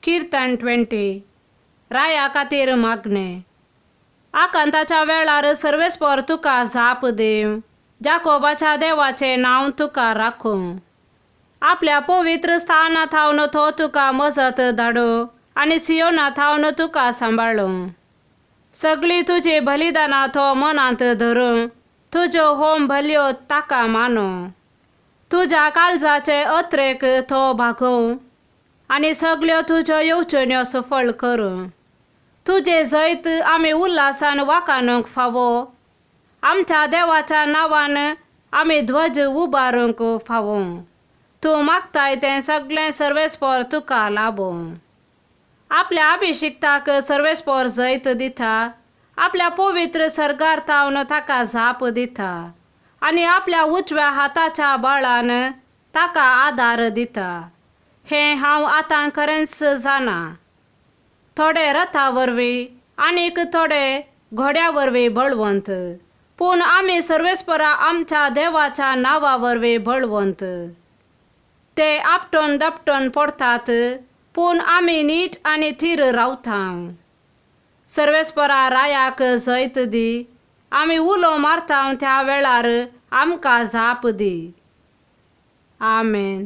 कीर्तन 20 राया खातीर मागणे. आकांताच्या वेळार सर्वेस्पर तुका जाप देव, जाकोबाच्या देवाचे नांव तुका राखूं. आपल्या पवित्र स्थाना थावन तो तुका मजत धाडो आनी सियोना थावन तुका सांबाळूं. सगळी तुजी बलिदानां तो मनांत धरूं, तुज्यो होम बल्यो ताका मानो. तुज्या काळजाचे अत्रेक तो भागोवं आनी सगळ्यो तुज्यो येवजण्यो सफळ करूं. तुजे जैत आमी उल्हासान वाखाणूंक फावो, आमच्या देवाच्या नांवान आमी ध्वज उबारूंक फावो. तूं मागताय तें सगळें सर्वेस्पर तुका लाबो. आपल्या अभिशिक्ताक सर्वेस्पर जैत दिता, आपल्या पवित्र सर्गार थावन ताका जाप दिता आनी आपल्या उजव्या हाताच्या बळान ताका आदार दिता. हें हांव आतां खरेंच जाणा. थोडे रथा वरवीं आनीक थोडे घोड्या वरवीं बळवंत, पूण आमी सर्वेस्परा आमच्या देवाच्या नांवा वरवीं बळवंत. ते आपटून दपटून पडटात, पूण आमी नीट आनी थीर रावता. सर्वेस्परा रायाक जैत दी, आमी उलो मारता त्या वेळार आमकां जाप दी. आमेन.